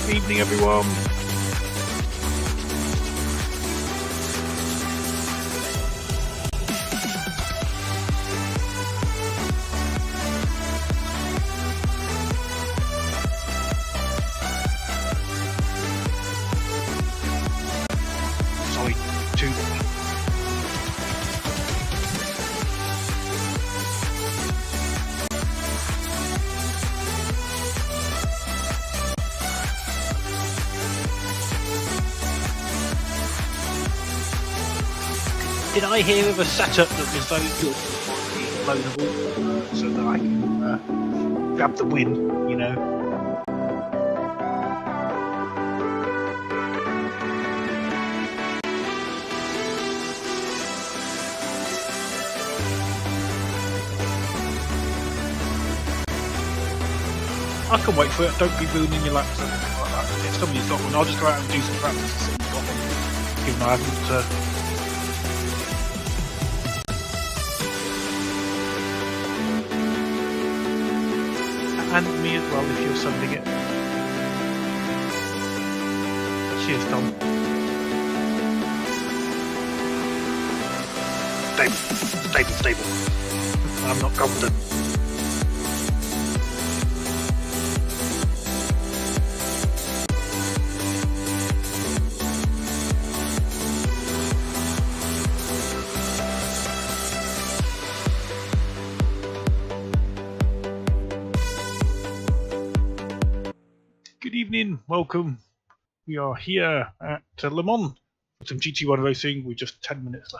Evening, everyone. Sorry, two. Did I hear of a setup that was very good for loanable, so that I can grab the win, you know? I can wait for it, don't be ruining your laps or anything like that. If somebody's got one, I'll just go out and do some practice to see if you've got one, given I haven't... and me as well if you're sending it. Cheers, Tom. Stable. I'm not confident. Evening, welcome. We are here at Le Mans for some GT1 racing with just 10 minutes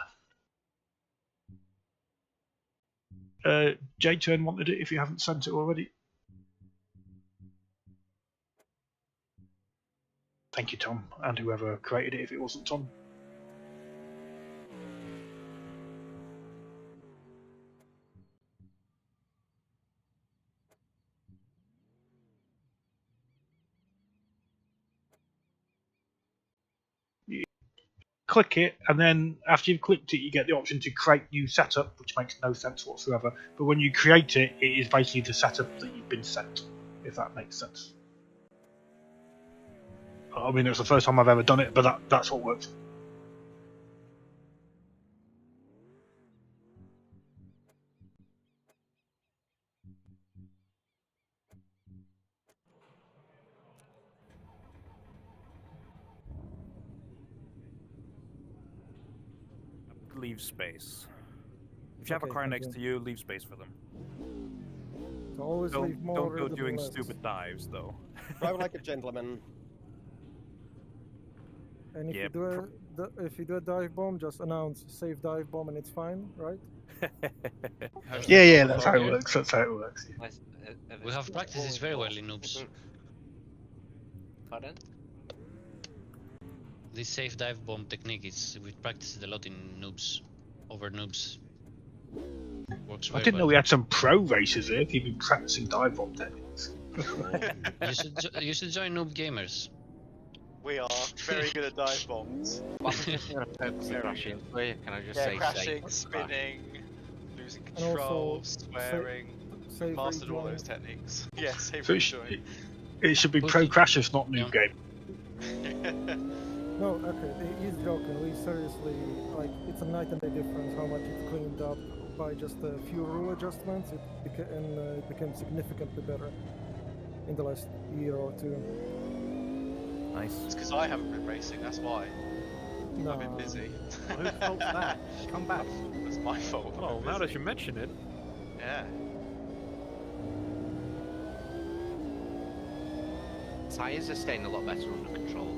left. J-Turn wanted it if you haven't sent it already. Thank you, Tom, and whoever created it if it wasn't Tom. click it, and then after you've clicked it, you get the option to create new setup, which makes no sense whatsoever. But when you create it, it is basically the setup that you've been sent, if that makes sense. I mean, it's the first time I've ever done it, but that's what works. Leave space. If you have a car next to you, leave space for them. So always leave more. Don't go doing stupid dives, though. Drive like a gentleman. And if you do a dive bomb, just announce save dive bomb, and it's fine, right? Yeah, that's how it works. That's how it works. We have practiced this very well in noobs. Pardon? This safe dive bomb technique we've practiced it a lot in noobs, over noobs. Works very I didn't well. know we had some pro racers here. If you've been practicing dive bomb techniques. You should join Noob Gamers. We are very good at dive bombs. Crashing. Can I just say crashing, spinning, losing control, swearing. Mastered all those techniques. Yeah, save rejoin. It should be pro crashers, not noob game. No, okay, he's joking. We seriously, like, it's a night and day difference how much it's cleaned up by just a few rule adjustments. It became significantly better in the last year or two. Nice. It's because I haven't been racing, that's why. No. I've been busy. Well, whose fault's that? Come back. That's my fault. Well, now that you mention it. Yeah. Tyres are staying a lot better under control.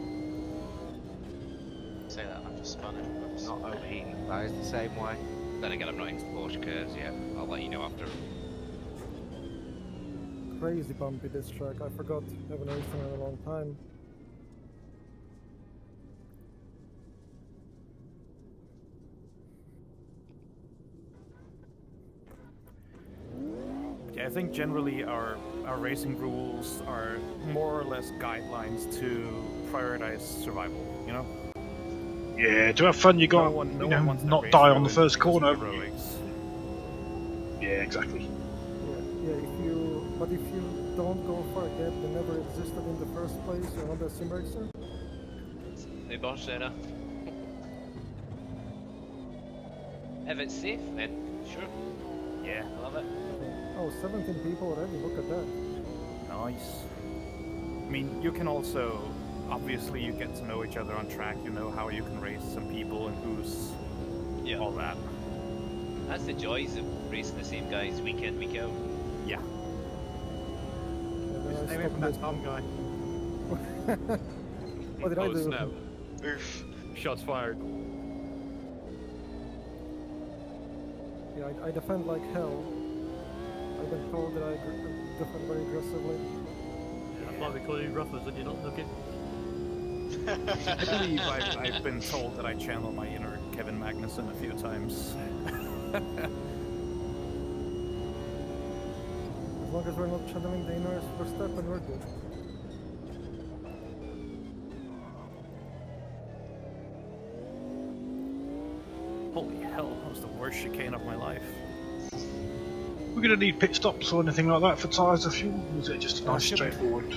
Say that, I've just spun it. Not overheating the tyres the same way. Then again, I'm not into Porsche curves yet. I'll let you know after. Crazy bumpy this track. I forgot. Haven't raced in a long time. Yeah, I think generally our racing rules are more or less guidelines to prioritize survival, you know? Yeah, to have fun, you got not die on the first corner. Yeah, exactly. Yeah. But if you don't go for a gap that never existed in the first place, you're not a sim racer. Det är bara att köra. If it's safe, then sure. Yeah. I love it. Oh, 17 people already. Look at that. Nice. I mean, you can also, obviously, you get to know each other on track. You know how you can race some people and who's all that. That's the joys of racing the same guys week in, week out. Yeah. Stay away from that Tom guy. What did I do? Snap. Oof. Shots fired. Yeah, I defend like hell. I've been told that I defend very aggressively. That's why we call you Ruffles and you're not looking. I believe I've been told that I channel my inner Kevin Magnussen a few times. As long as we're not channeling the inner Verstappen, we're good. Holy hell, that was the worst chicane of my life. We're going to need pit stops or anything like that for tyres or fuel? Or is it just a nice straightforward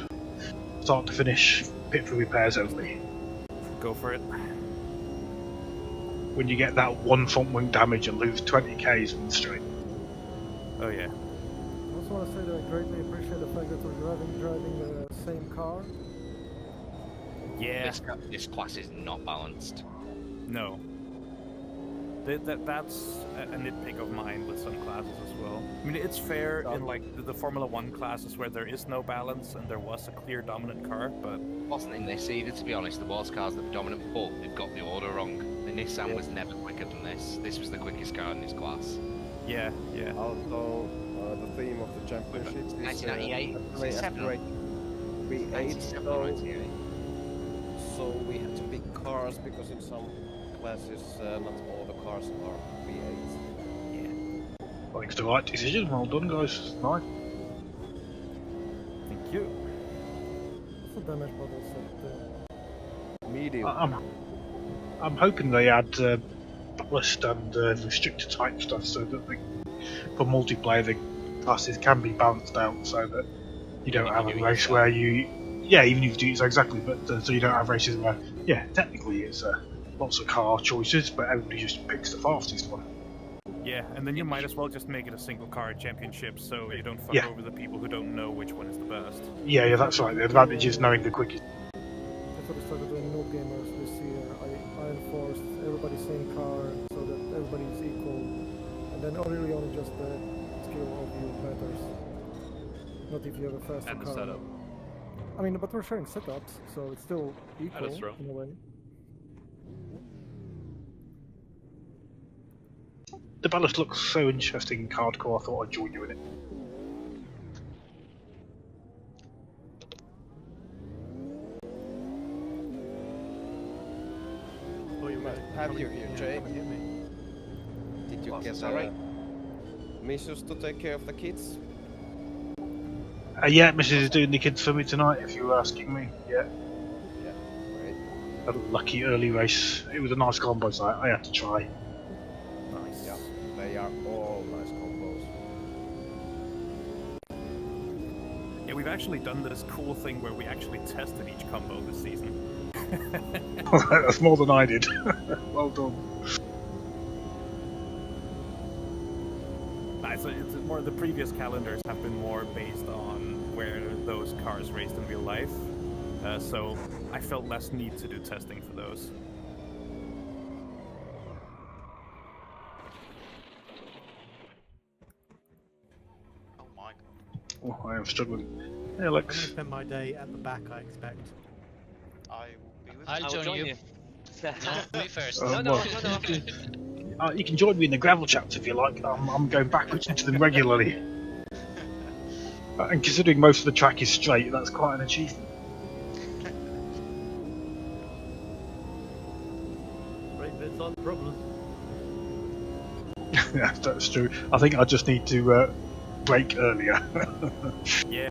start to finish, pit for repairs only? Go for it. When you get that one front wing damage and lose 20 k's on the straight. Oh yeah. I also want to say that I greatly appreciate the fact that we're driving the same car. Yeah. This class is not balanced. No. That's a nitpick of mine with some classes as well. I mean, it's fair in like the Formula 1 classes where there is no balance and there was a clear dominant car, but... It wasn't in this either, to be honest. The was cars that were dominant, but they've got the order wrong. The Nissan was never quicker than this. This was the quickest car in this class. Yeah, yeah. Also, the theme of the championship is 1998, V8, so we have to pick cars because in some classes not all the cars are V8s. Yeah. I think it's the right decision. Well done, guys. Nice. Thank you. What's the damage bottle set? Medium. I'm hoping they add ballast and restrictor type stuff so that for multiplayer the classes can be balanced out so that you don't have a race where you... Yeah, even if you do it exactly, but so you don't have races where, yeah, technically it's lots of car choices, but everybody just picks the fastest one. Yeah, and then you might as well just make it a single car championship so you don't fuck over the people who don't know which one is the best. Yeah, that's right. The advantage is knowing the quickest. That's what I started doing noob gamers this year. I enforced everybody's same car so that everybody is equal, and then really only just the skill of you matters. Not if you have a faster and the car. setup. I mean, but we're sharing setups, so it's still equal in a way. The ballast looks so interesting in hardcore, I thought I'd join you in it. Oh, you might have you here, Jay. Did you get Mrs. to take care of the kids? Yeah, Mrs. is doing the kids for me tonight, if you were asking me. Yeah. Yeah, great. A lucky early race. It was a nice combo, so I had to try. Nice. Yeah, they are all nice combos. Yeah, we've actually done this cool thing where we actually tested each combo this season. That's more than I did. Well done. It's more, the previous calendars have been more based on where those cars raced in real life, so I felt less need to do testing for those. Oh my god. Oh, I am struggling. Hey, Alex. I'm going to spend my day at the back, I expect. I will be with I'll join you. No, me first. No. You can join me in the gravel chats if you like. I'm going backwards into them regularly. And considering most of the track is straight, that's quite an achievement. Straight bits aren't the problem. Yeah, that's true. I think I just need to brake earlier. Yeah.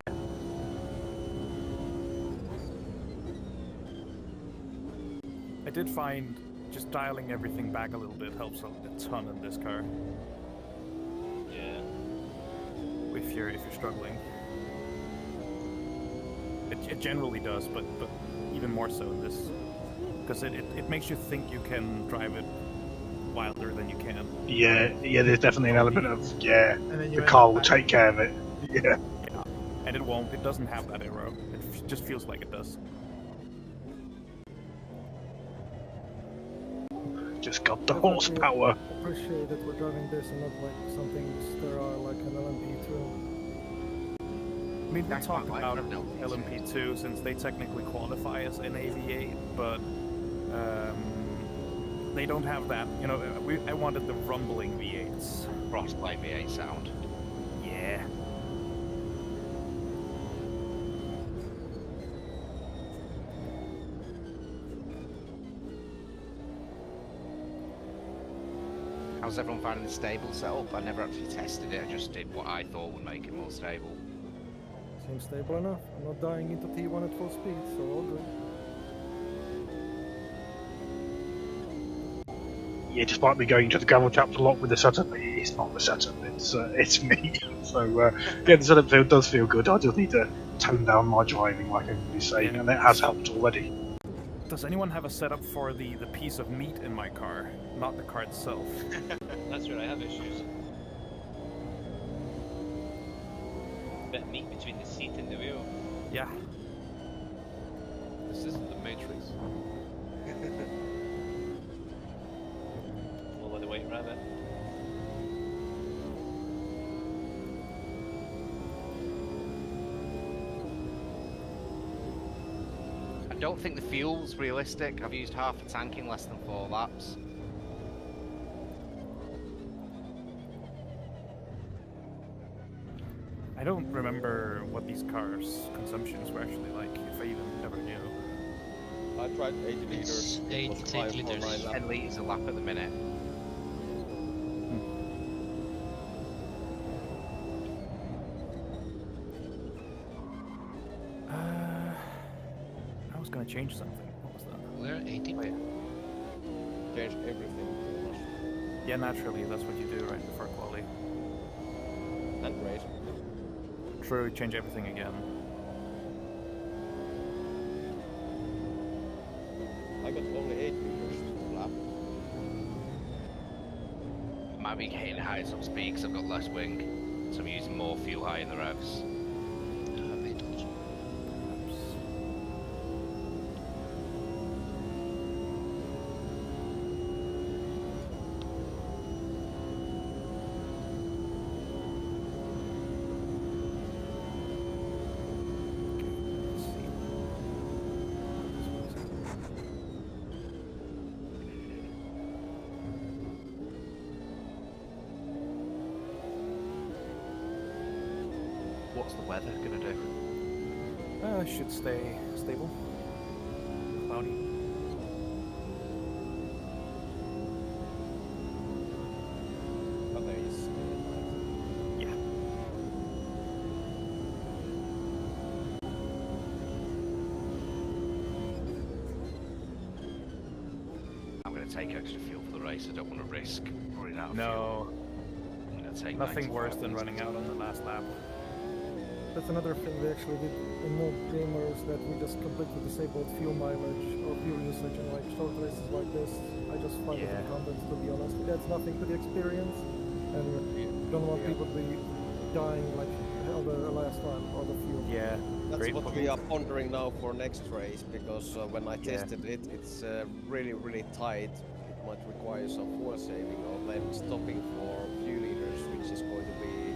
I did find just dialing everything back a little bit helps a ton in this car. Yeah. If you're struggling. It generally does, but even more so in this. Because it makes you think you can drive it wilder than you can. Yeah, there's definitely an element of, the car will take care of it. Yeah. And it won't, it doesn't have that aero. It just feels like it does. Just got the horsepower. I appreciate that we're driving this and not like something sterile like an LMP2. I mean, we talk about LMP2 since they technically qualify as an AV8, but they don't have that. You know, I wanted the rumbling V8s. Frostbite V8 sound. Yeah. How's everyone finding the stable setup? I never actually tested it, I just did what I thought would make it more stable. Seems stable enough. I'm not dying into T1 at full speed, so all good. Yeah, despite me going to the gravel traps a lot with the setup, it's not the setup, it's me. So, yeah, the setup does feel good. I just need to tone down my driving, like everybody's saying, and it has helped already. Does anyone have a setup for the piece of meat in my car? Not the car itself. That's where I have issues. Bit of meat between the seat and the wheel. Yeah. This isn't the Matrix. Lower the weight rather. I don't think the fuel's realistic. I've used half a tank in less than 4 laps. I don't remember what these cars' consumptions were actually like, if I even ever knew. I tried 80 liters. Eight liters. 10 litres a lap at the minute. I was gonna change something. What was that? We're 80. Oh, yeah. change everything pretty much. Yeah, naturally, that's what you do right before quali. And race. True, change everything again. I got only 8 meters per lap. Might be hitting higher top speed because I've got less wing, so I'm using more fuel high in the revs. What's the weather gonna do? Should stay stable. Cloudy. Oh, there is still night. Yeah. I'm gonna take extra fuel for the race. I don't want to risk running out of No. fuel. I'm gonna take Nothing 95 worse than minutes. running out on the last lap. That's another thing we actually did in no gamers, that we just completely disabled fuel mileage or fuel usage in like short races like this. I just find it redundant, to be honest. It adds nothing to the experience, and don't want people to be dying like on the last lap or the fuel. Yeah. That's Great what point. we are pondering now for next race, because when I tested it, it's really tight. It might require some fuel saving, or then stopping for few liters, which is going to be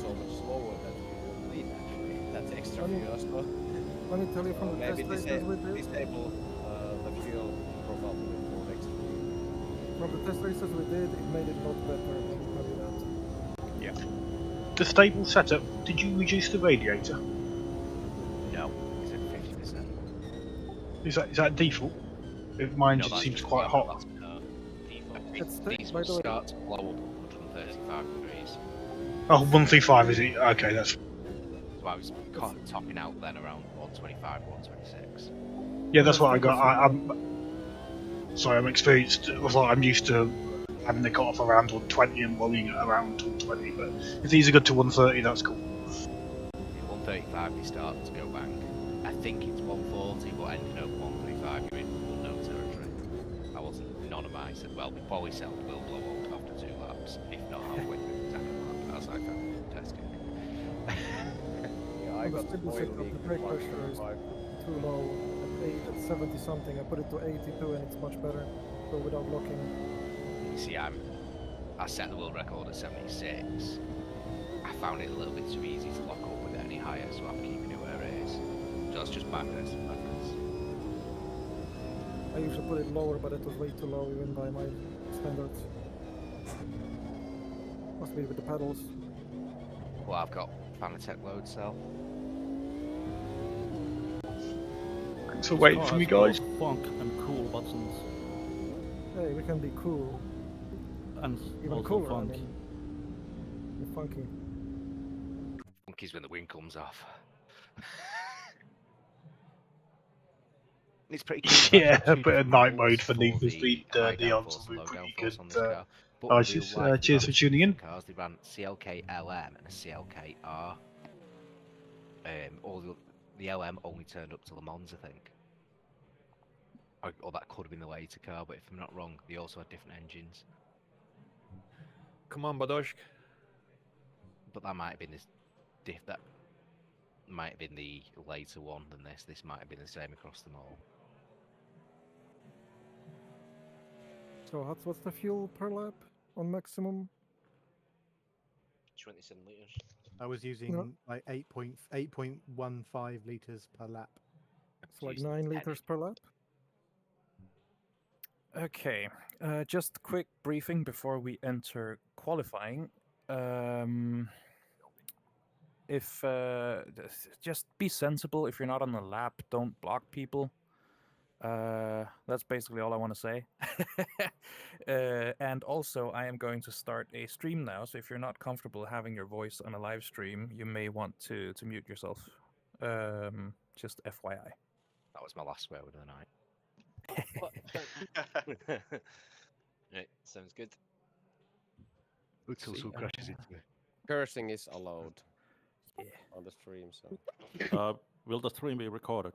so much slower than we will need actually. That's extra fuel. So Let me tell you from the maybe test races we did. disable the fuel probably for next week. From the test races we did, it made it a lot better. Let me tell you that. Yeah. The stable setup, did you reduce the radiator? No, it's at 50%. Is that default? Mine No, just that's seems just quite the hot. last- It's These by will the way, start to blow up 135 degrees. Oh, 135 is it? Okay, that's... So I was topping out then around 125, 126. Yeah, that's what I got. I'm sorry, I'm experienced. I'm used to having the cut off around 120 and rolling at around 120. But if these are good to 130, that's cool. 135 you start to go bang. I think it's 140, but ending up 135 you're in unknown territory. I wasn't none. I said, well, the polycell will blow up after 2 laps, if not halfway through the second lap, as I found in testing. Yeah, I on the got stable oil setup, leak the brake pressure is 135. too low. At 70 something, I put it to 82 and it's much better. So without locking. You see, I set the world record at 76. I found it a little bit too easy to lock up with it any higher, so I'm keeping it where it is. So that's just preference. I usually put it lower, but it was way too low even by my standards. Must be with the pedals. Well, I've got Fanatec load cell. Thanks for waiting for me, guys. Funk and cool buttons. Hey, we can be cool. And Even also cooler, funk. I mean. You're funky. Funky's when the wind comes off. It's pretty cool. Yeah, a Two bit of different night models mode for Need for the Speed high Neons downforce will be and low pretty downforce good. on this car. But Oh, in cheers, real life, they cheers ran for two tuning in. different cars. They ran CLK LM and a CLK R. The LM only turned up to Le Mans, I think. Or that could have been the later car, but if I'm not wrong, they also had different engines. Come on, Badoshk. But that might have been that might have been the later one than this. This might have been the same across them all. So what's the fuel per lap on maximum? 27 litres. I was using like 8.15 litres per lap. It's like 9 liters per lap. Okay, just quick briefing before we enter qualifying. Just be sensible. If you're not on the lap, don't block people. That's basically all I want to say. And also, I am going to start a stream now, so if you're not comfortable having your voice on a live stream, you may want to mute yourself. Just FYI. That was my last swear word of the night. Right, sounds good. Looks also crashes into me. Cursing is allowed Yeah. on the stream, so. Will the stream be recorded?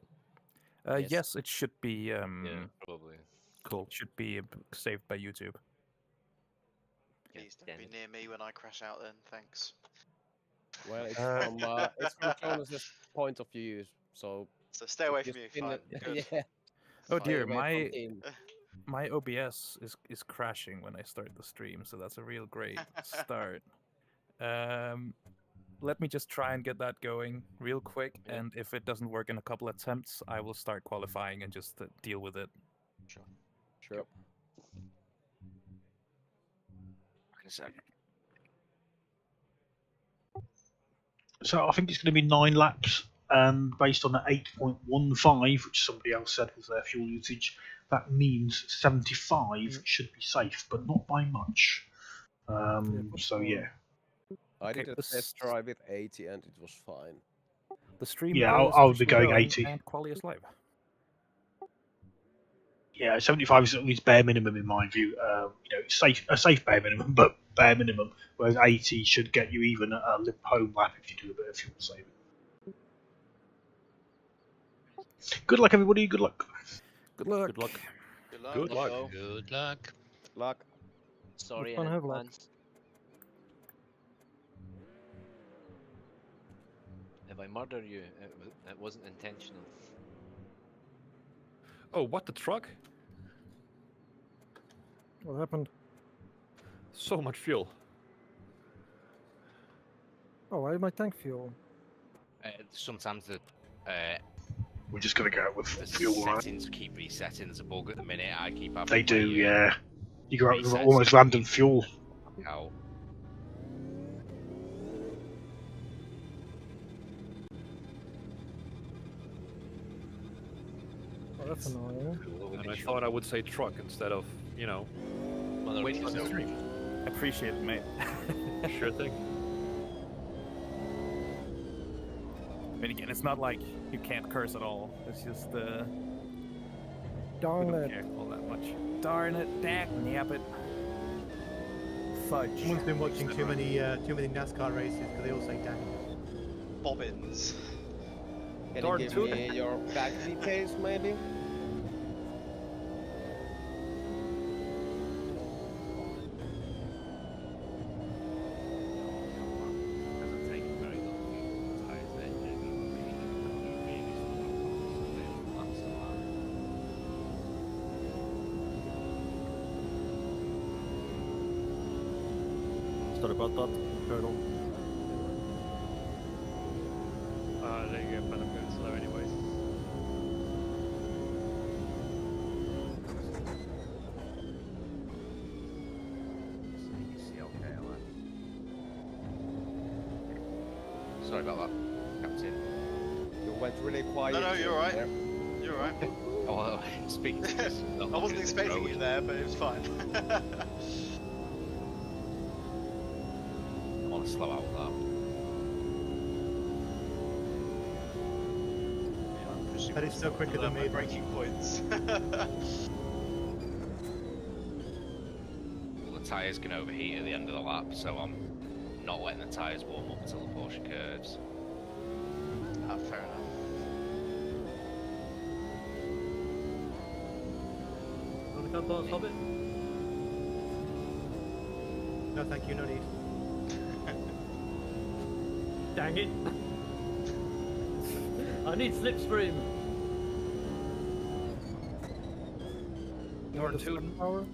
Yes, it should be. Yeah, probably. Cool. Should be saved by YouTube. Please don't be near me when I crash out then, thanks. Well, it's from Jonas's point of view, so. So stay away from you, fine. Yeah. Oh dear, Stay away from him. my OBS is crashing when I start the stream, so that's a real great start. Let me just try and get that going real quick, and if it doesn't work in a couple attempts, I will start qualifying and just deal with it. Sure. In a second. So I think it's going to be 9 laps, and based on the 8.15, which somebody else said was their fuel usage, that means 75 should be safe, but not by much. So yeah. I did a test drive with 80 and it was fine. The stream. Yeah, I'll be going 80. And quality is live. Yeah, 75 is at least bare minimum in my view. It's a safe bare minimum, but bare minimum. Whereas 80 should get you even a limp home lap if you do a bit of fuel saving. Good luck, everybody. Good luck. Good luck. Good luck. Good luck. Good luck. Good luck. Luck. Sorry Fun, in have luck. advance. If I murder you, it wasn't intentional. Oh, what the truck? What happened? So much fuel. Oh, why my tank fuel? Sometimes the We're just going to go out with fuel. Right? settings keep resetting. There's a bug at the minute. I keep having. They do, yeah. You go out with resets almost random fuel. Out. Oh, that's annoying. And I thought I would say truck instead of, waiting on the stream. Appreciate it, mate. Sure thing. I mean, again, it's not like you can't curse at all. It's just we Darn don't it. care all that much. Darn it, dang, yap it. Fudge. Someone's been watching too many NASCAR races because they all say "dang." Bobbins. Can Darn you give tootin'. me your back details, maybe? Doesn't take very long to get the tires there. Sorry about that, Colonel. There you go, but I'm going slow anyways. Sorry about that, Captain. You went really quiet. No, you're right. there. You're right. Oh, well, speaking to this, I wasn't expecting you there, but it was fine. I want to slow out that. That is so quicker than me. Breaking points. Well, the tyres can overheat at the end of the lap, so I'm not letting the tyres warm up until the Porsche curves. Ah, fair enough. Want to come past Hobbit? No, thank you, no need. Dang it! I need slipstream. You're the power.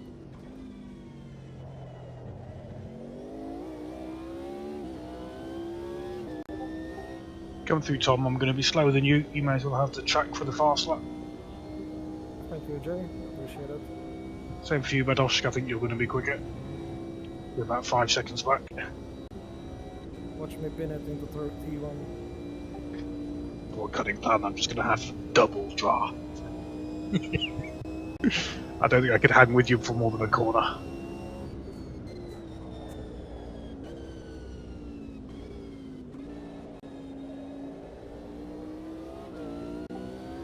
Coming through, Tom. I'm going to be slower than you. You may as well have the track for the fast lap. Thank you, Jay. Appreciate it. Same for you, Badosk. I think you're going to be quicker. You're about 5 seconds back. Watch me pin it into T1. Poor cutting plan. I'm just going to have double draw. I don't think I could hang with you for more than a corner.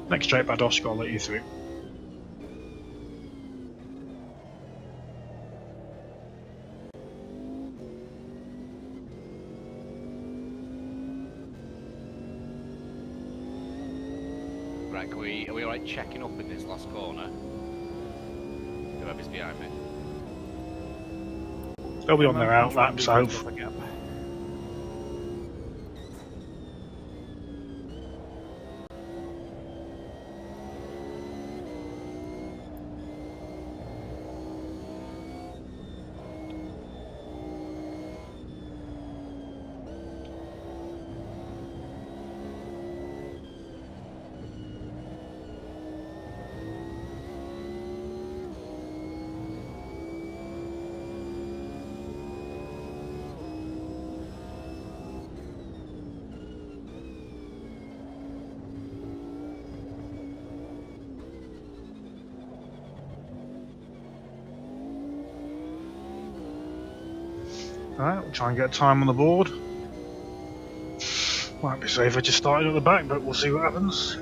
Next straight, Badosk. I'll let you through. Right, are we alright checking up in this last corner? Whoever's behind me. They'll be on their out lap, so. Alright, we'll try and get time on the board. Might be safer just starting at the back, but we'll see what happens.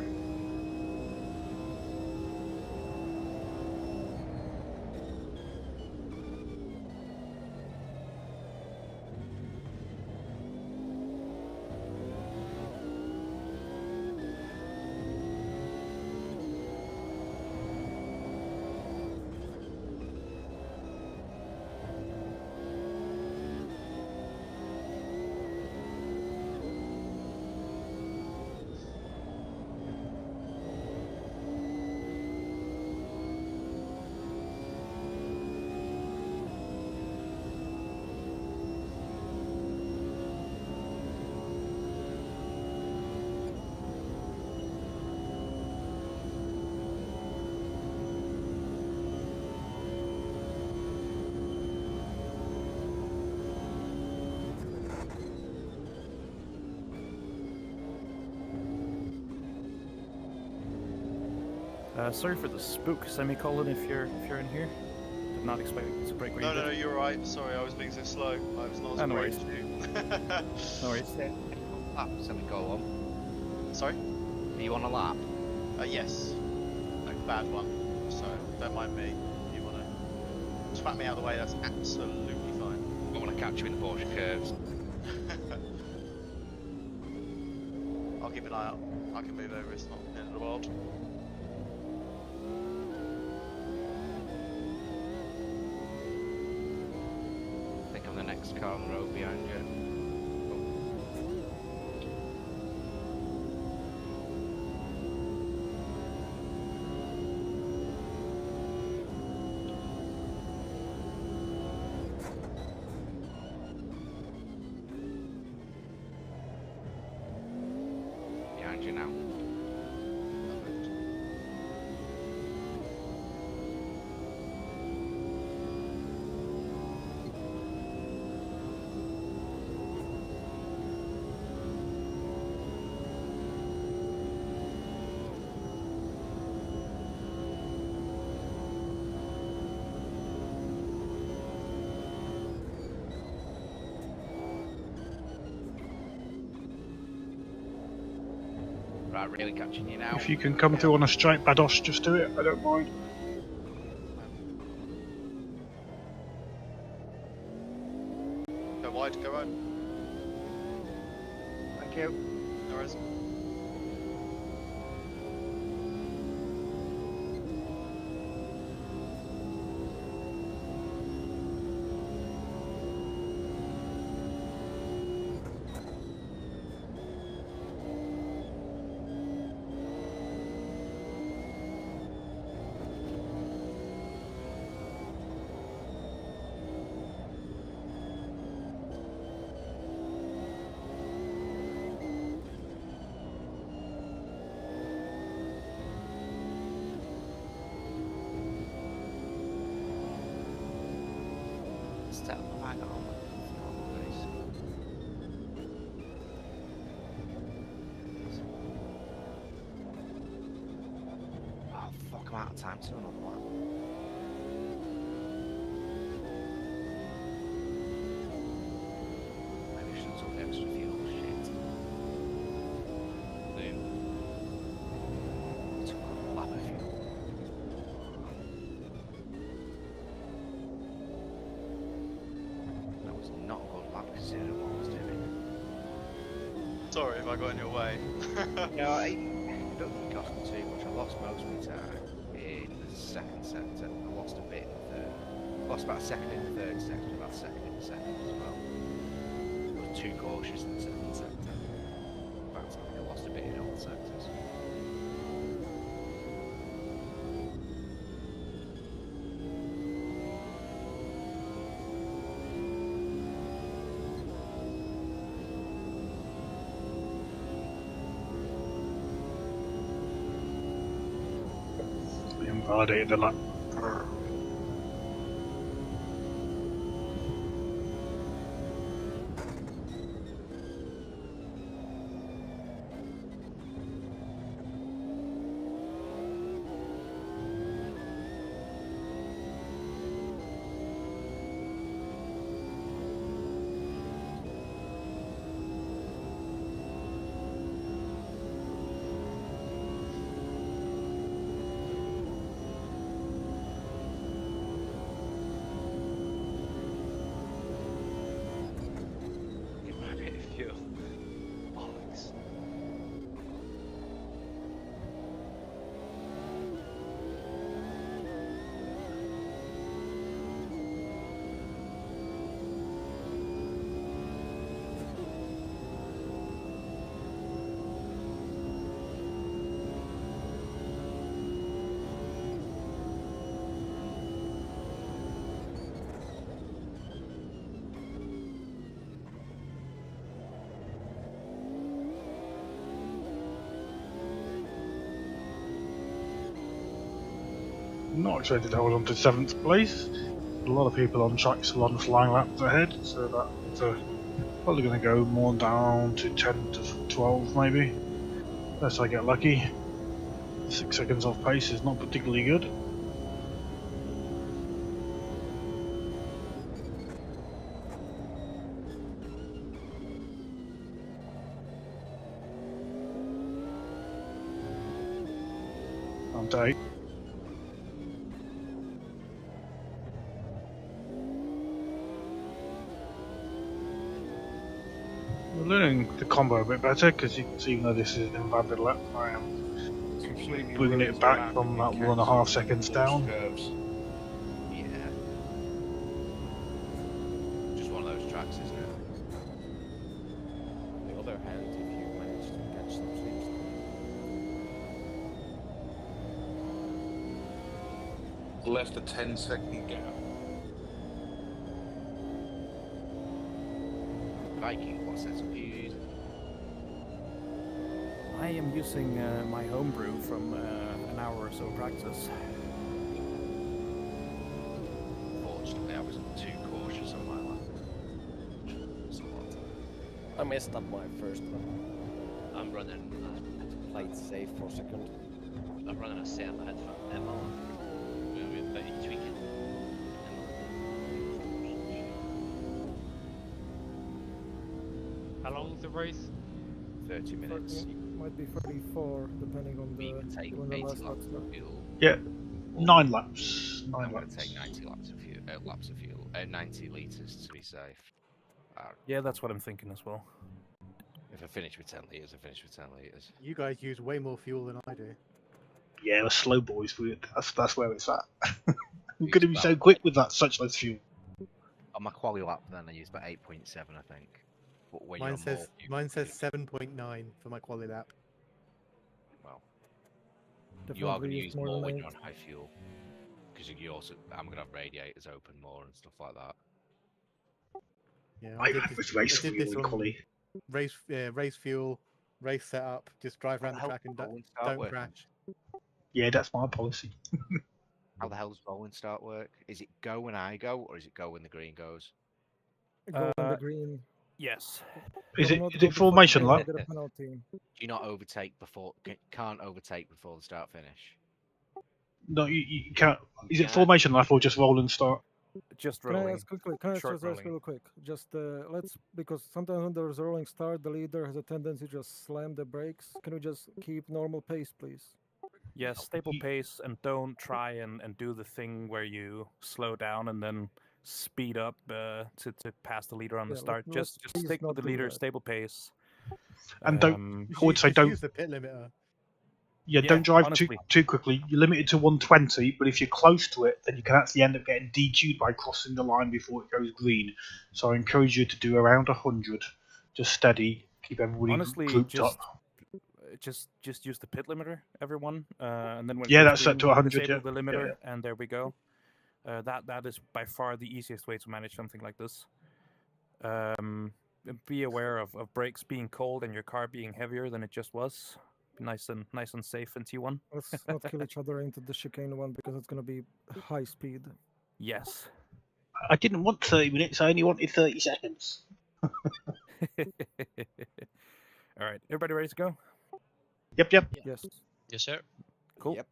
Sorry for the spook semicolon if you're in here. Did not expect it to break. No, you're right. Sorry, I was being so slow. I was not as no worries. No worries. Lap semicolon. Sorry? Are you on a lap? Yes. A bad one. So don't mind me. If you want to swap me out of the way, that's absolutely fine. I want to catch you in the Porsche curves. I'll keep an eye out. I can move over. It's not the end of the world. The next car on the road behind you. Behind you now. Right, really catching you now. If you can come through on a straight Badosh, just do it, I don't mind. Go wide, go wide. Thank you. No worries. Step back on. Oh fuck, I'm out of time to another one. Maybe I shouldn't took the extra fuel, shit. Boom. Took a lap of fuel. Not a good lap considering what I was doing. Sorry if I got in your way. No, I don't think I can too second sector. I lost a bit in the third. Lost about a second in the third sector, about a second in the second as well. I was too cautious in the second sector. In fact, I think I lost a bit in all sectors. Invalidated the lap. Not expected to hold on to 7th place. A lot of people on track still on flying laps ahead, so that's probably going to go more down to 10 to 12 maybe, unless I get lucky. 6 seconds off pace is not particularly good. I'm to 8. We're learning the combo a bit better because you can see, even though this is an invalid lap, I am bringing it back from that 1.5 seconds down. Yeah. Just one of those tracks, isn't it? On the other hand, if you manage to catch some slipstream. Left a 10-second gap. Viking, what sets of views? I am using my homebrew from an hour or so practice. Fortunately, I wasn't too cautious on my lap. I messed up my first one. I'm running. Played safe for a second. I'm running a set ahead for Emma. We're about to tweak it. How long is the race? 30 minutes. Might be 34, depending on We can take 80 laps of fuel. Yeah, 9 laps. 9 I'm going laps. to take 90 laps of fuel. 90 litres to be safe. Yeah, that's what I'm thinking as well. If I finish with 10 litres, I finish with 10 litres. You guys use way more fuel than I do. Yeah, we're slow boys. That's where it's at. I'm going to be so quick with that such less fuel. On my quali lap, then I used about 8.7, I think. But when Mine you're on says 7.9 for my quali lap. Well, Definitely you are going to use use more more than when 8. you're on high fuel, because you also I'm going to have radiators open more and stuff like that. Yeah, I had this race I did fuel this in on quali. race fuel, race setup. Just drive around the track and don't crash. Yeah, that's my policy. How the hell does rolling start work? Is it go when I go, or is it go when the green goes? Go on the green. Yes. Is Do it not is go it before formation the lap? get a penalty. Do you not overtake before? Can't overtake before the start finish. No, you can't. Is it formation lap or just roll and start? Just Can rolling. I ask quickly? Can I Short just ask rolling. real quick? Just let's, because sometimes when there's a rolling start, the leader has a tendency to just slam the brakes. Can we just keep normal pace, please? Yes, stable pace, and don't try and do the thing where you slow down and then speed up to pass the leader on the start. Just please stick with not the do leader, that. stable pace. And don't. I would say Just don't. use the pit limiter. Yeah, Yeah, don't drive honestly. too quickly. You're limited to 120, but if you're close to it, then you can actually end up getting DQ'd by crossing the line before it goes green. So I encourage you to do around 100, just steady, keep everybody Honestly, grouped up. just use the pit limiter, everyone, and then when it Yeah, goes that's set green, to 100. disable Yeah. the limiter, Yeah. and there we go. That is by far the easiest way to manage something like this. Be aware of brakes being cold and your car being heavier than it just was. Nice and safe in T1. Let's not kill each other into the chicane one because it's going to be high speed. Yes. I didn't want 30 minutes. I only wanted 30 seconds. All right, everybody ready to go? Yep. Yes. Yes, sir. Cool. Yep.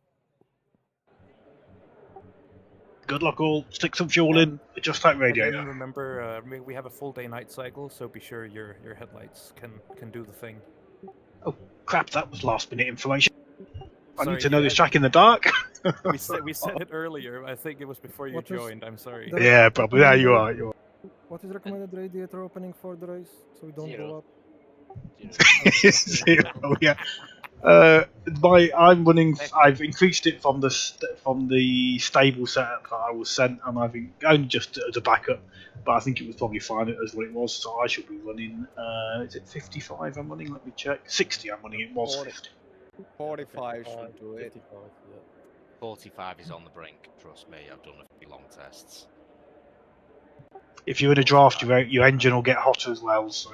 Good luck all. Stick some fuel in. Adjust that And radiator. then remember, we have a full day-night cycle, so be sure your headlights can do the thing. Oh crap! That was last-minute information. I Sorry, need to know yeah, this track in the dark. we said it earlier. I think it was before you joined. I'm sorry. Yeah, probably. Yeah, you are. What is recommended radiator opening for the race so we don't blow up? 0. Yeah. I'm running. I've increased it from the stable setup that I was sent, and I think only just as a backup. But I think it was probably fine as what it was. So I should be running. Is it 55? I'm running. Let me check. 60. I'm running. It was 50. 45 should do it. 45 is on the brink. Trust me, I've done a few long tests. If you're in a draft, your engine will get hotter as well. So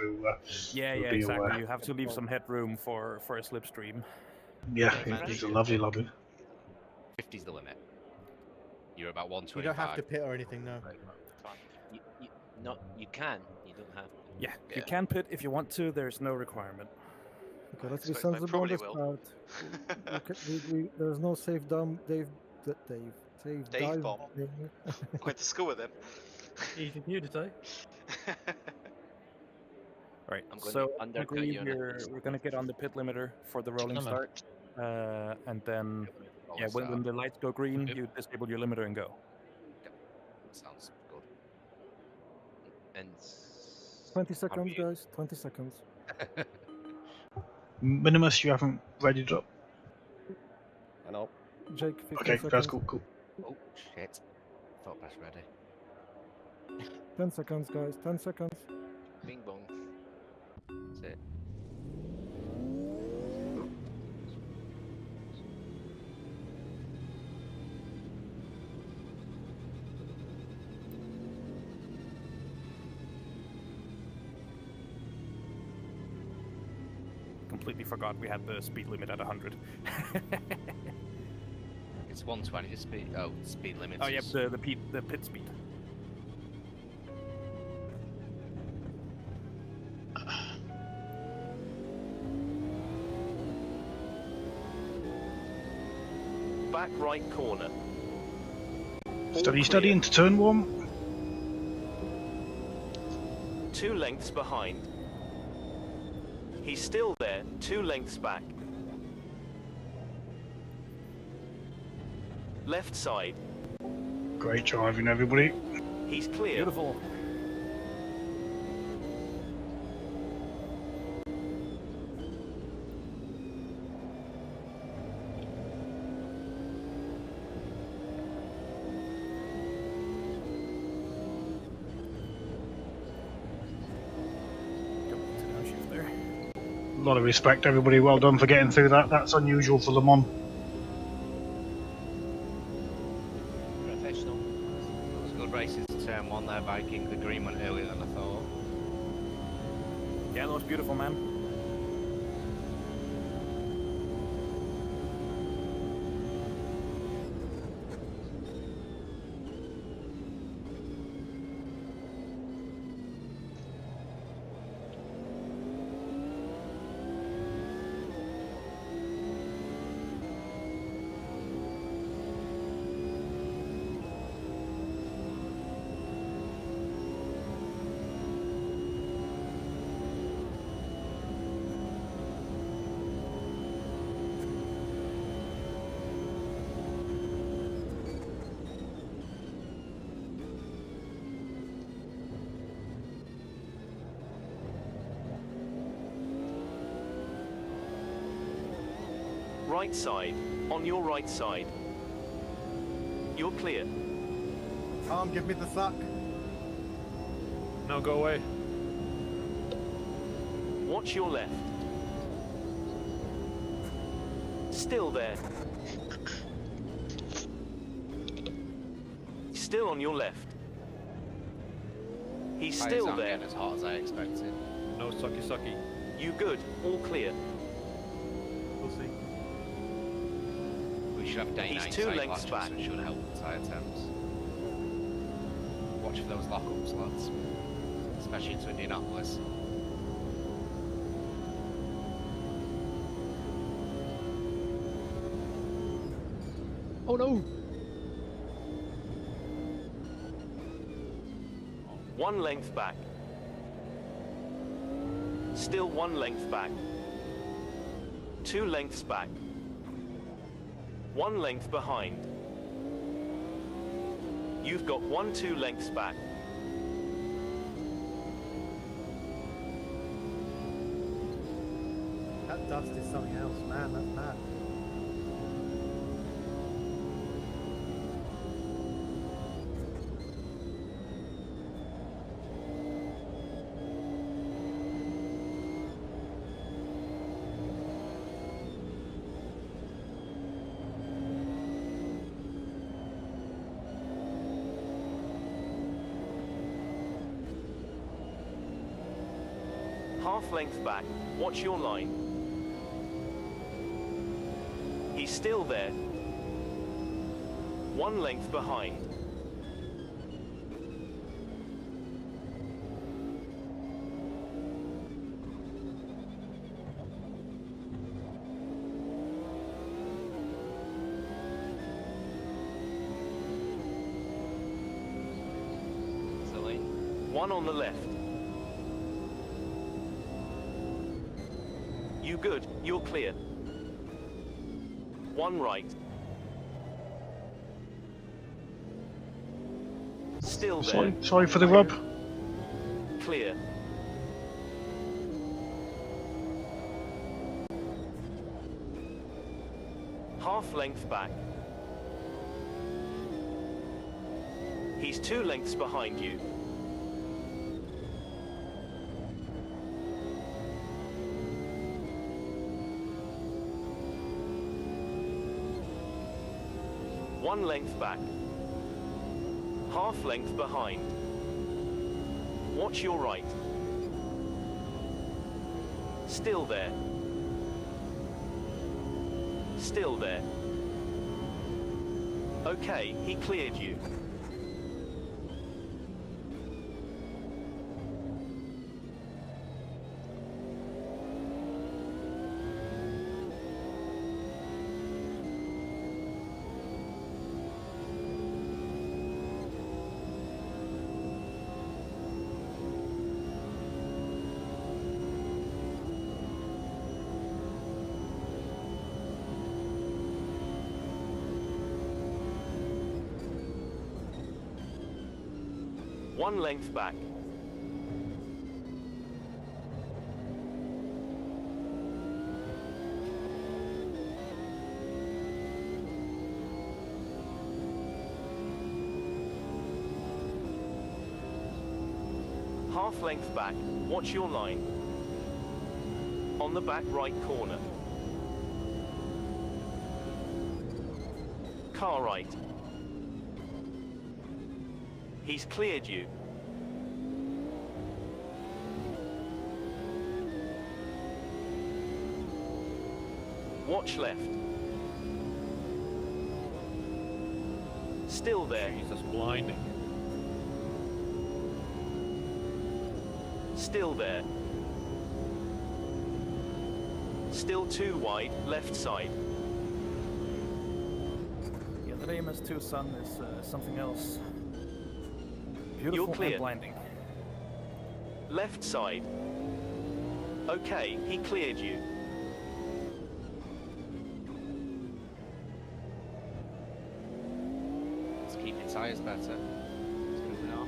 yeah, exactly. You have to leave some headroom for a slipstream. Yeah, it's a lovely lobby. 50's the limit. You're about 125. You don't have to pit or anything, no. You can. You don't have to. Yeah, you can pit if you want to. There's no requirement. Okay, let's be sensible on this part. There's no safe dive bomb. I went to school with him. Easy for you to say. Right, so we're going to get on the pit limiter for the rolling start. And then, when the lights go green, you disable your limiter and go. Sounds good. And 20 seconds, guys. 20 seconds. Minimus, you haven't readied up. I know. Jake, 15 okay, seconds. that's cool. Oh, shit. Thought press ready. 10 seconds, guys. 10 seconds. Bing bong. That's it. Completely forgot we had the speed limit at 100. It's 120 the speed. Oh, speed limit. Oh, yeah, the pit speed. Back right corner. Steady into turn 1. 2 lengths behind. He's still there, 2 lengths back. Left side. Great driving, everybody. He's clear. Beautiful. A lot of respect, everybody. Well done for getting through that. That's unusual for Le Mans. Professional. It was good races to turn 1 there, Viking. The green went earlier than I thought. Yeah, that was beautiful, man. Right side. On your right side. You're clear. Tom, give me the suck. No, go away. Watch your left. Still there. Still on your left. He's Tires still aren't there. getting as hot as I expected. No sucky. You good. All clear. We'll see. We should have day He's night 2 cycle lengths actions, back. which should help with tyre temps. Watch for those lock-ups, lads. Especially into Indianapolis. Oh no! 1 length back. Still 1 length back. 2 lengths back. 1 length behind. You've got 2 lengths back. That dust is something else, man. That's bad. Half length back. Watch your line. He's still there. 1 length behind. Silly. 1 on the left. You good. You're clear. 1 right. Still there. Sorry for the rub. Clear. Half length back. He's 2 lengths behind you. One length back. Half length behind. Watch your right. Still there. Still there. Okay, he cleared you. One length back. Half length back. Watch your line. On the back right corner. Car right. He's cleared you. Watch left. Still there. Jesus, blinding. Still there. Still 2 wide, left side. Yeah, the MS2 Sun is something else. Beautiful You're clear. and blinding. Left side. Okay, he cleared you. Let's keep your tyres better. It's moving off.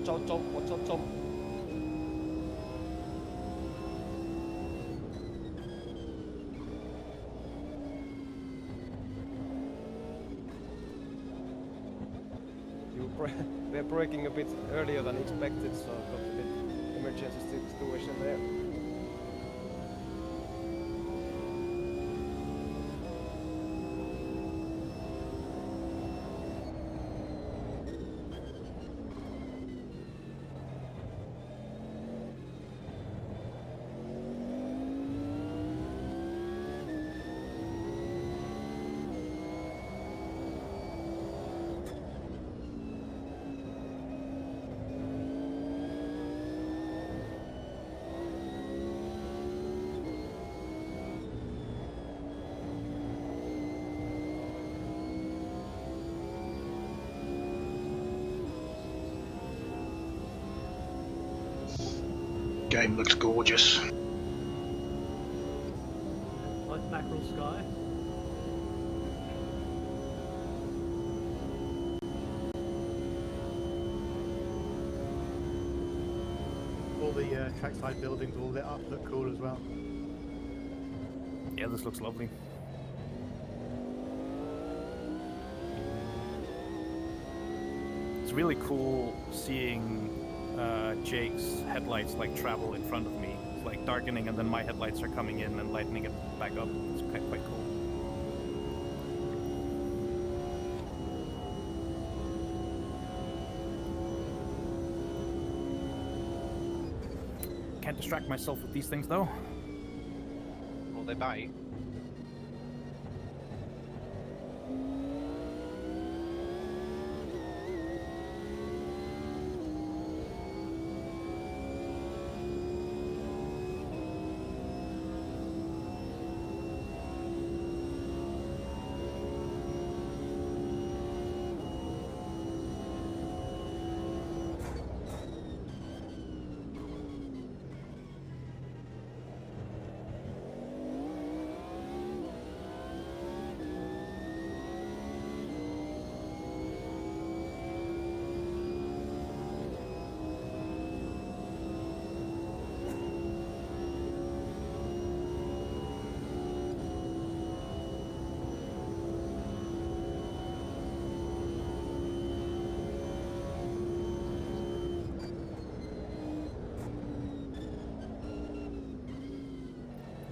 Watch out, Tom. Watch out, Tom. We're braking a bit earlier than expected, so I've got a bit emergency situation there. Game looks gorgeous. Like mackerel sky. All the trackside buildings all lit up, look cool as well. Yeah, this looks lovely. It's really cool seeing Jake's headlights like travel in front of me. It's like darkening and then my headlights are coming in and lightening it back up. It's quite cool. Can't distract myself with these things though. Well, they bite.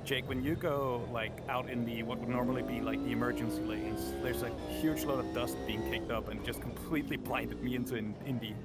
Jake, when you go like out in the what would normally be like the emergency lanes, there's a huge load of dust being kicked up and it just completely blinded me into an Indy.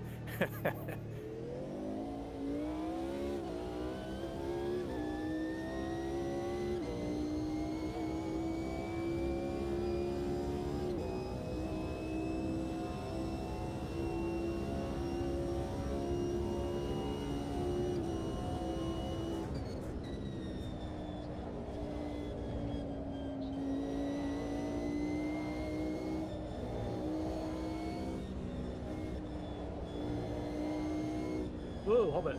Whoa, Hobbit.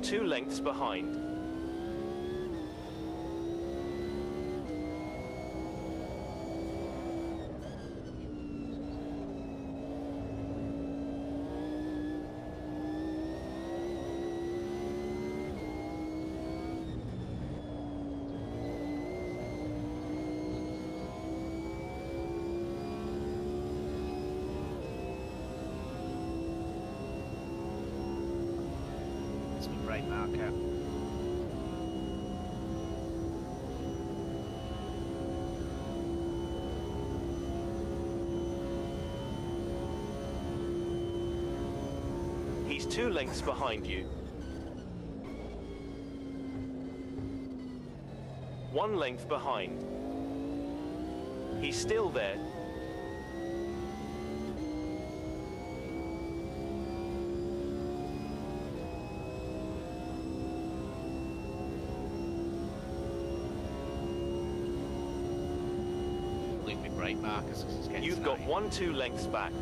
Two lengths behind. Right marker. He's 2 lengths behind you. 1 length behind. He's still there. Marcus, you've got 2 lengths back.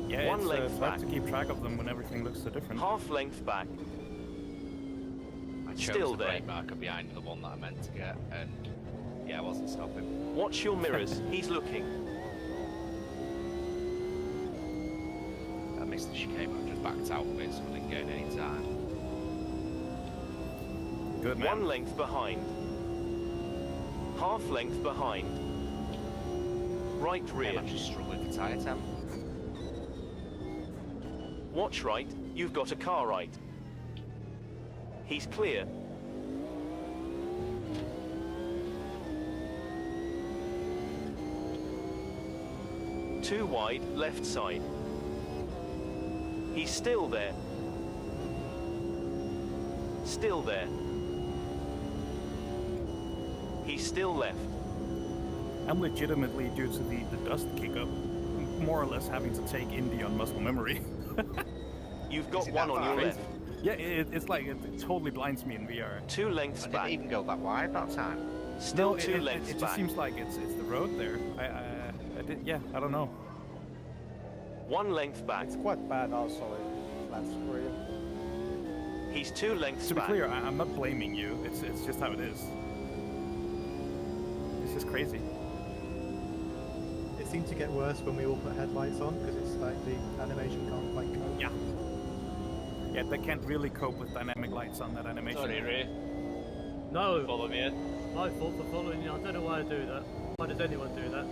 Yeah, 1 length it's back. hard to keep track of them when everything looks so different. Half length back. I chose Still the there. brake marker behind the one that I meant to get, and yeah, I wasn't stopping. Watch your mirrors. He's looking. I missed the chicane, but I just backed out of it, so I didn't gain any time. Good man. 1 length behind. Half length behind. Right rear. I'm just struggling for tyre temp. Watch right, you've got a car right. He's clear. Too wide, left side. He's still there. Still there. He's still left. I'm legitimately, due to the dust kick-up, more or less having to take Indy on muscle memory. You've got 1 on your left. Yeah, it's like, it totally blinds me in VR. 2 lengths back. I didn't even go that wide that time. Still No, 2 lengths it back. just seems like it's the road there. I don't know. 1 length back. It's quite bad also in flat screen. He's 2 lengths To be back. clear, I'm not blaming you. It's just how it is. It's just crazy. It seemed to get worse when we all put headlights on because it's like the animation can't quite cope. Yeah. Yeah, they can't really cope with dynamic lights on that animation. Sorry, Ray. No. Follow me in. My fault for following you. I don't know why I do that. Why does anyone do that?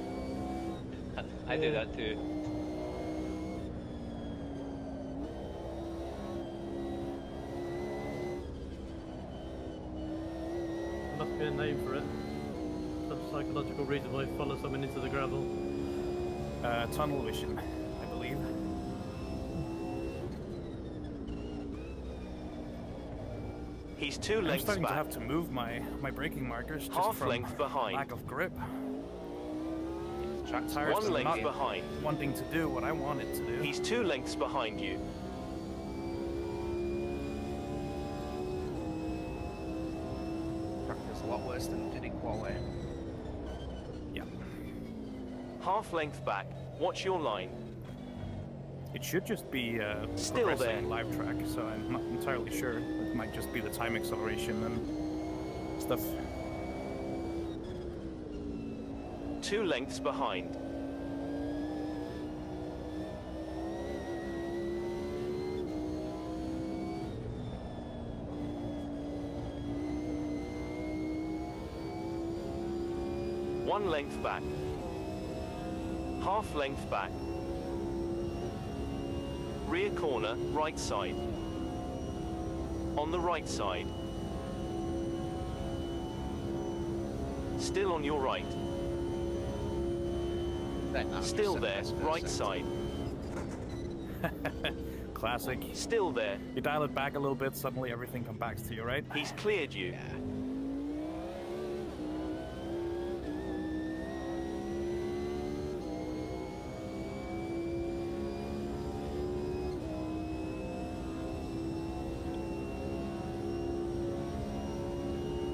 I do that too. There must be a name for it. Some psychological reason why you follow someone into the gravel. Tunnel vision, I believe. He's 2 I'm lengths starting back. to have to move my braking markers just Half from length behind. lack of grip. Tires 1 are length not behind. wanting to do what I want it to do. He's 2 lengths behind you. It's a lot worse than did in quality. Yeah. Half length back. Watch your line. It should just be Still progressing there. live track, so I'm not entirely sure. It might just be the time acceleration and stuff. 2 lengths behind. One length back. Half length back. Rear corner, right side. On the right side. Still on your right. Still there, right side. Classic. Still there. You dial it back a little bit, suddenly everything comes back to you, right? He's cleared you.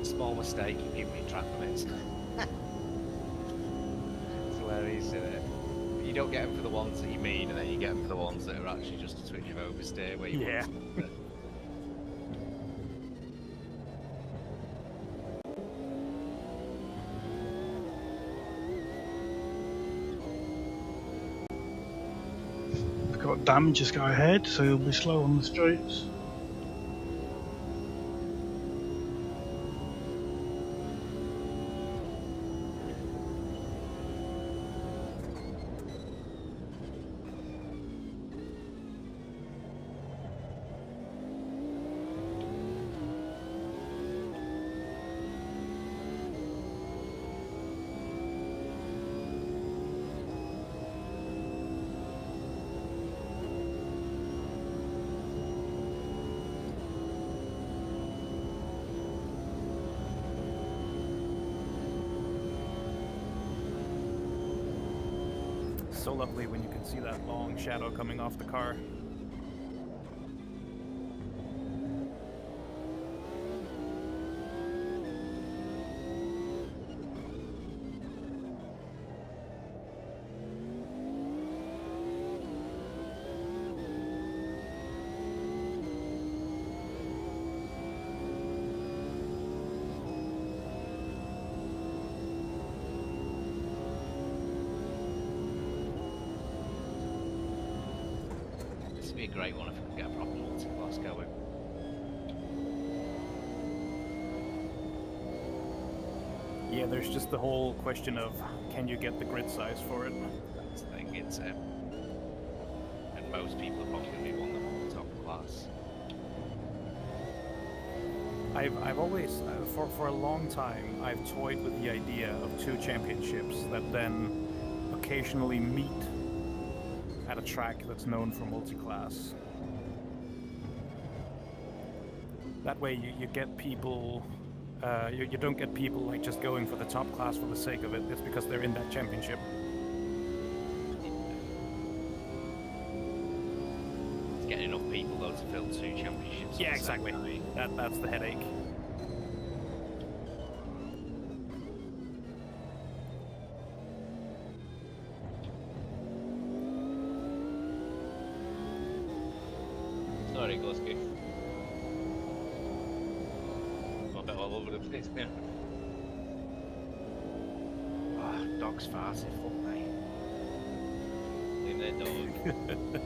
Small mistake, you give me track limits. It's hilarious, isn't it? You don't get them for the ones that you mean, and then you get them for the ones that are actually just a twitch of oversteer where you Yeah. want to. I've got damages go ahead, so he'll be slow on the straights. so lovely when you can see that long shadow coming off the car. This would be a great one if we can get a proper multi-class going. Yeah, there's just the whole question of, can you get the grid size for it? That's the thing, it's and most people are probably going to be one of the top class. I've always, for a long time, I've toyed with the idea of 2 championships that then occasionally meet at a track that's known for multi-class. That way you get people, you don't get people like just going for the top class for the sake of it. It's because they're in that championship. It's getting enough people though to fill 2 championships. Yeah, exactly. That's the headache. Sorry, Goski. I'm a bit all over the place now. Oh, dog's farted, fuck me. Leave that dog.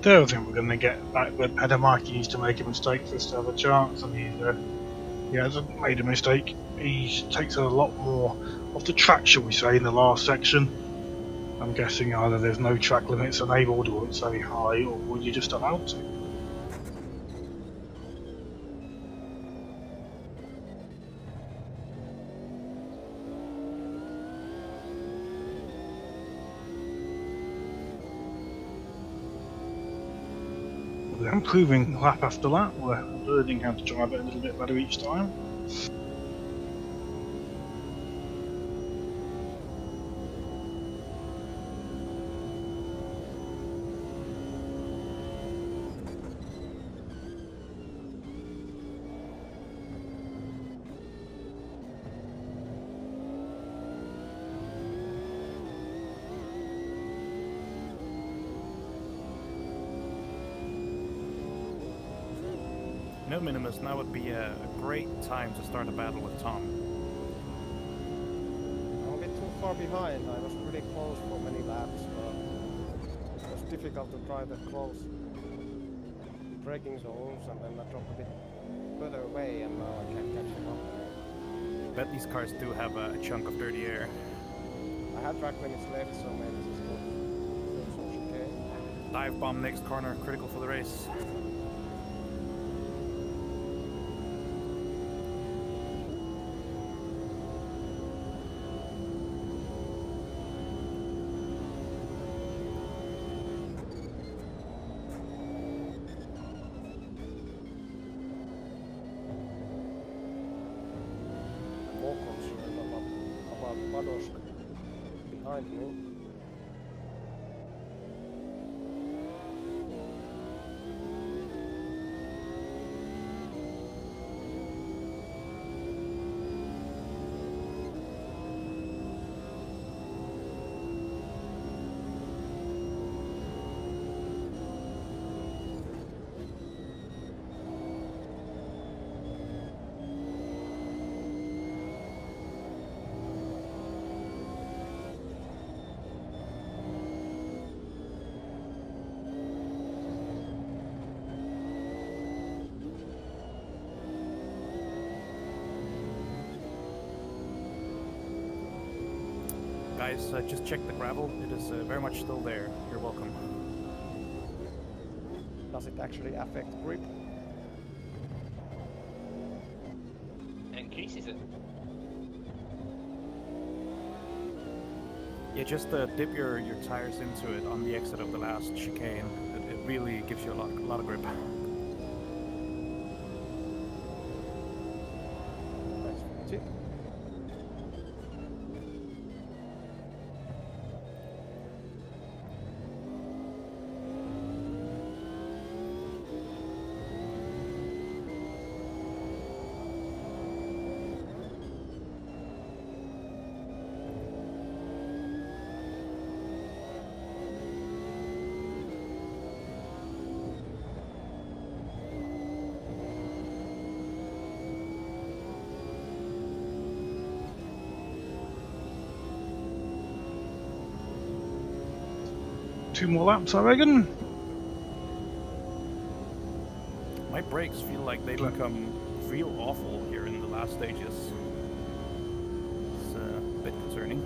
don't think we're going to get back, but Pedamaki needs to make a mistake for us to have a chance, and he hasn't made a mistake. He takes a lot more of the track, shall we say, in the last section. I'm guessing either there's no track limits enabled, or it's very high, or you're just allowed to. We're improving lap after lap, we're learning how to drive it a little bit better each time. No, Minimus, now would be a great time to start a battle with Tom. I'm a bit too far behind. I was really close for many laps, but it was difficult to drive that close braking zones, and then I dropped a bit further away, and now I can't catch him up. Bet these cars do have a chunk of dirty air. I have track limits left, so maybe this is not so chicane. Dive bomb next corner, critical for the race. Behind me. Guys, just check the gravel. It is very much still there. You're welcome. Does it actually affect grip? Increases it. Yeah, just dip your tires into it on the exit of the last chicane. It really gives you a lot of grip. Thanks for the tip. Two more laps, I reckon. My brakes feel like they become real awful here in the last stages. It's a bit concerning.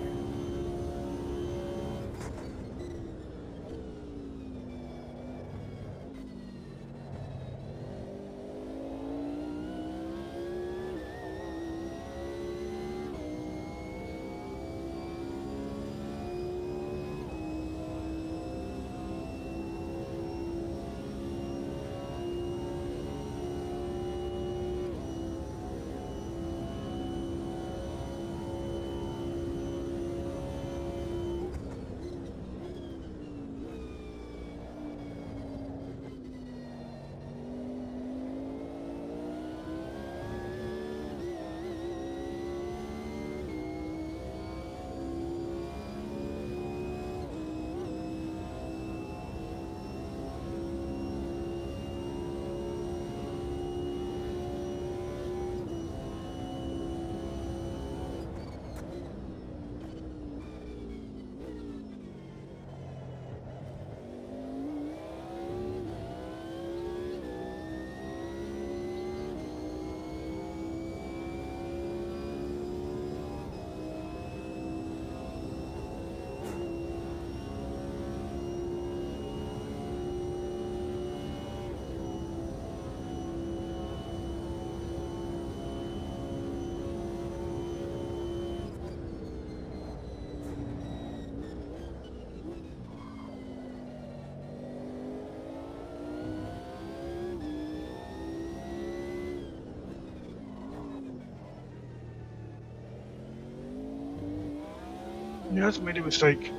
He hasn't made a mistake.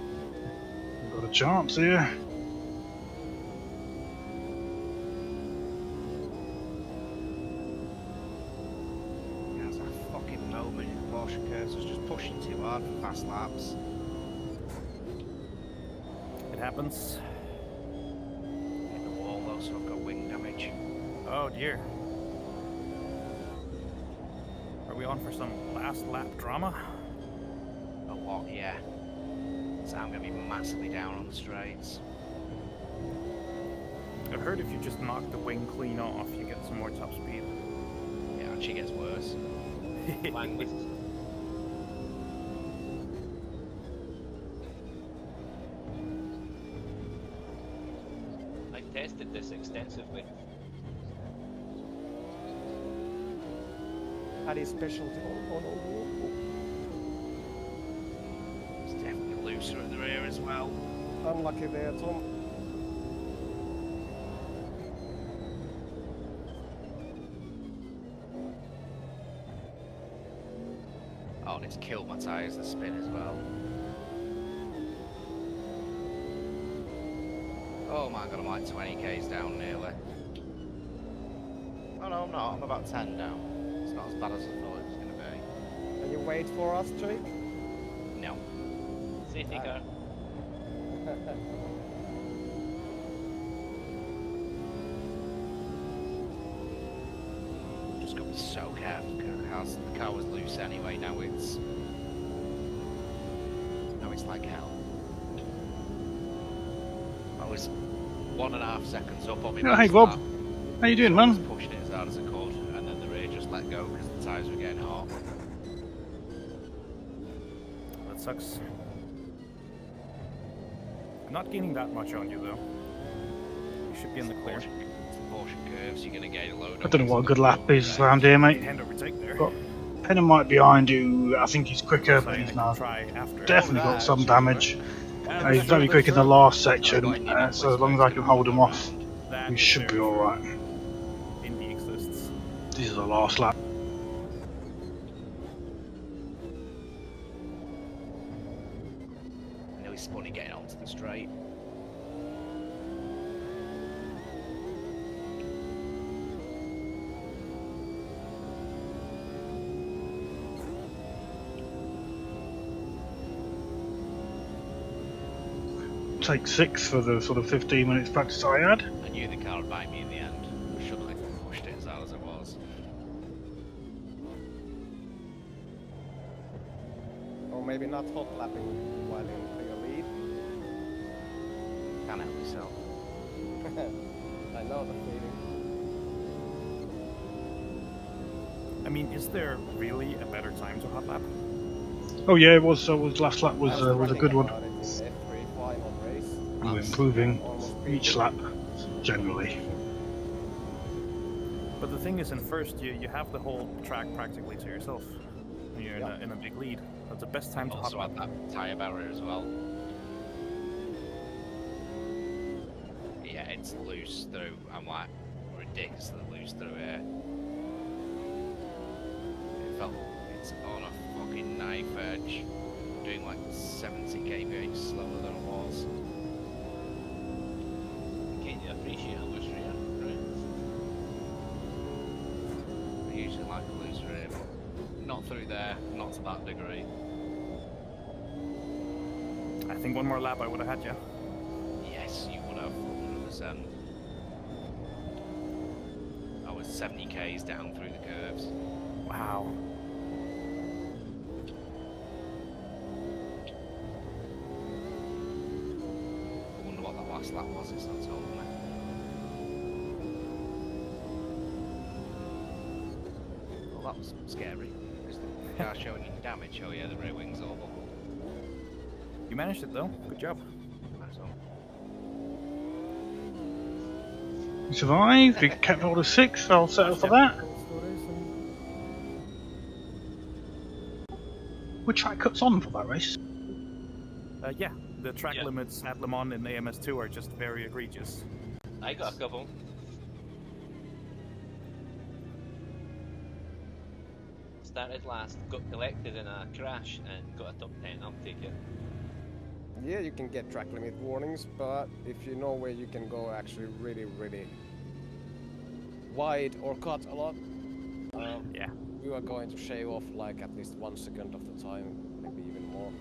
Got a chance here. That's that fucking moment in Porsche curves was just pushing too hard for fast laps. It happens. Hit the wall though, so I've got wing damage. Oh dear. Are we on for some last lap drama? A lot, yeah. So I'm going to be massively down on the straights. I've heard if you just knock the wing clean off, you get some more top speed. Yeah, it actually gets worse. I tested this extensively. Had his specialty on It's definitely looser at the rear as well. Unlucky there, Tom. Oh, and it's killed my tyres, the spin as well. Oh my god, I'm like 20 k's down nearly. Oh no, I'm not. I'm about 10 down. It's not as bad as I thought it was going to be. Can you wait for us, Jake? No. Safety car. Just got to be so careful because the car was loose anyway. Now it's like hell. I was 1.5 seconds up on me. Oh, hey Bob, how you doing, man? Pushing it as hard as I could, and then the rear just let go because the tyres were getting hot. That sucks. I'm not gaining that much on you though. You should be in the clear. Porsche curves, you're going to gain a load. I don't know what a good lap is around here, mate. Hand overtake there. Got Penner might behind you. I think he's quicker, but he's now definitely got some damage. He's very quick in the last section, so as long as I can hold him off, we should be alright. Indy exists. This is the last lap. I know he's spunny getting onto the straight. Take 6 for the sort of 15 minutes practice I had. I knew the car would bite me in the end. I shouldn't have pushed it as hard as it was. Or maybe not hot lapping while in your lead. Can't help myself. I know the feeling. I mean, is there really a better time to hot lap? Oh yeah, it was. Last lap was a good one. We're improving each lap generally. But the thing is, in first, you have the whole track practically to yourself. When you're in a big lead. That's the best time to hot lap. Also that tyre barrier as well. Yeah, it's loose through. I'm like ridiculously loose through here. It felt it's on a fucking knife edge. Doing like 70 kph slower than it was. Can you appreciate how much rear? I usually like a loose rear, but not through there, not to that degree. I think one more lap I would have had you. Yes, you would have, 100%. I was 70 k's down through the curves. Wow. I wonder what that last lap was, it's not told me. Well, that was scary. Is the car showing you damage? Oh yeah, the rear wing's all buckled. You managed it though. Good job. Nice one. You survived. We kept hold of 6. I'll settle for that. Which track cuts on for that race? Yeah, the track limits at Le Mans and AMS2 are just very egregious. I got a couple. started last, got collected in a crash and got a top 10, I'll take it. Yeah, you can get track limit warnings, but if you know where you can go actually really wide or cut a lot, yeah, you are going to shave off like at least 1 second of the time, maybe even more.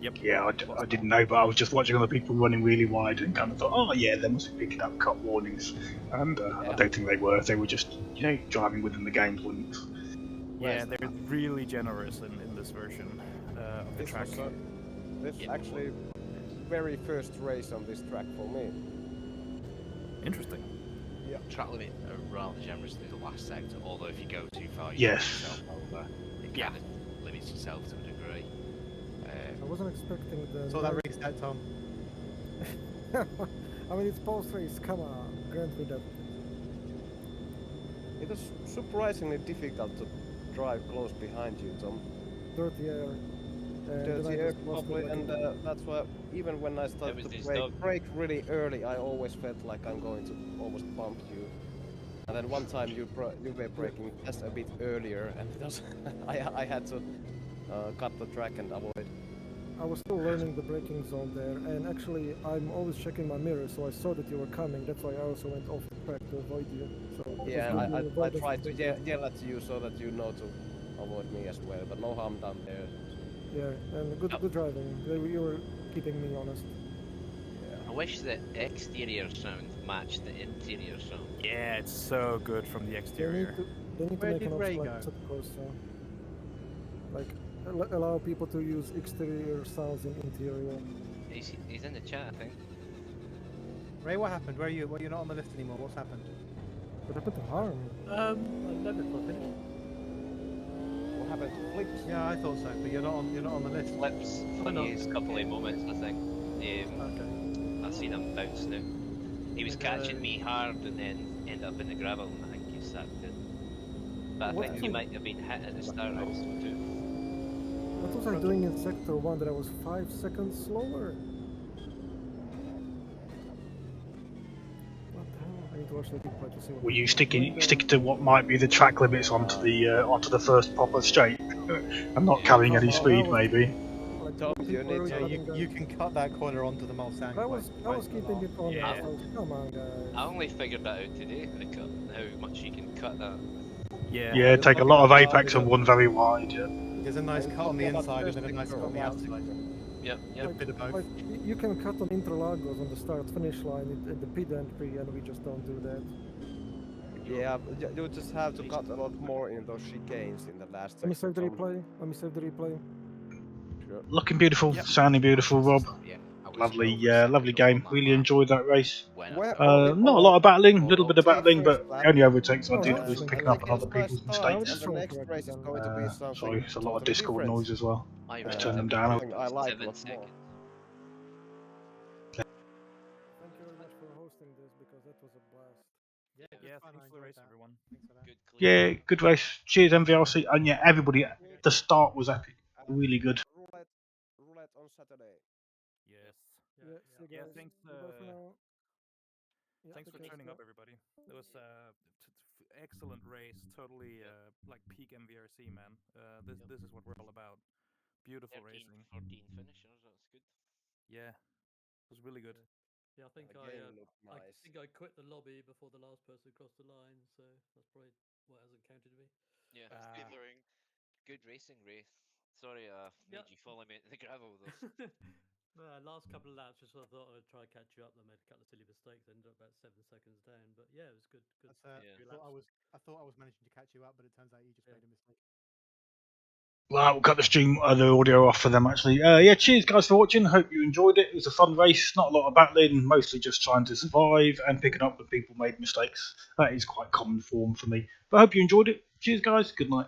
Yep. Yeah, I didn't know, but I was just watching other people running really wide and kind of thought, oh yeah, they must be picking up cut warnings. And I don't think they were. They were just, you know, driving within the game's limits. Yeah, they're really generous in this version of the track. This is actually very first race on this track for me. Interesting. Yeah. Track limit are rather generous through the last sector, although if you go too far, you yes. put yourself over. It kind of limits yourself to a degree. I wasn't expecting the... Saw that restart, Tom. I mean, it's post-race, come on, grant me that. It was surprisingly difficult to drive close behind you, Tom. Dirty air. Dirty air, probably, and that's why even when I started to brake really early, I always felt like I'm going to almost bump you. And then one time you were braking just a bit earlier, and it was I had to cut the track and avoid. I was still learning the braking zone there, and actually I'm always checking my mirror, so I saw that you were coming. That's why I also went off the track to avoid you. So yeah, I tried to yell at you so that you know to avoid me as well, but no harm done there. Yeah, and good driving. You were keeping me honest. Yeah. I wish the exterior sound matched the interior sound. Yeah, it's so good from the exterior. They need to make an option like allow people to use exterior sounds in interior. He's in the chat, I think. Ray, what happened? Where are you? Well, you're not on the list anymore. What's happened? What happened to Harm? 11th I finished. What happened to Flips? Yeah, I thought so, but you're not on the list. Flips funniest couple of moments, I think. Okay. I've seen him bounce now. He was catching me hard and then ended up in the gravel, and I think he sacked it. But I think he might have been hit at the start also too. What was I doing in Sector 1 that I was 5 seconds slower? What the hell? I need to watch the replay to see what... Were you sticking to what might be the track limits onto the first proper straight, and not carrying any speed, maybe? You can cut that corner onto the Mulsanne. I was keeping it on. Yeah. Come on, guys. I only figured that out today, how much you can cut that. Yeah, take a lot of apex and one very wide. Yeah. There's a nice cut on the inside and then a nice cut on the outside. Yep. A bit of both. Like, you can cut on Interlagos on the start-finish line at the pit entry, and we just don't do that. Yeah, you just have to cut a lot more in those chicanes in the last Let me save the replay. Sure. Looking beautiful, sounding beautiful, Rob. Lovely, lovely game. Really enjoyed that race. Not a lot of battling, a little bit of battling, but the only overtakes I did was picking up on other people's mistakes. Sorry, it's a lot of Discord noise as well. Let's turn them down. I like a lot more. Thank you very much for hosting this, because that was a blast. Yeah, thanks for the race, everyone. Yeah, good race. Cheers, MVRC. And yeah, everybody, the start was epic. Really good. Roulette on Saturday. Yes. Yeah, thanks. Thanks for turning up, everybody. It was excellent race. Totally like peak MVRC, man. This is what we're all about. Beautiful 13, racing. 14 finishers. That's good. Yeah, it was really good. Yeah, I think I quit the lobby before the last person crossed the line, so that's probably what hasn't counted me. Yeah. Good racing, Ray. Sorry, made you follow me into the gravel though. Last couple of laps, just I thought I'd try and catch you up. I made a couple of silly mistakes. Ended up about 7 seconds down, but yeah, it was good. I thought I was managing to catch you up, but it turns out you just made a mistake. Well, we'll cut the stream, the audio off for them actually. Yeah, cheers guys for watching. Hope you enjoyed it. It was a fun race. Not a lot of battling, mostly just trying to survive and picking up when people made mistakes. That is quite common form for me. But I hope you enjoyed it. Cheers guys. Good night.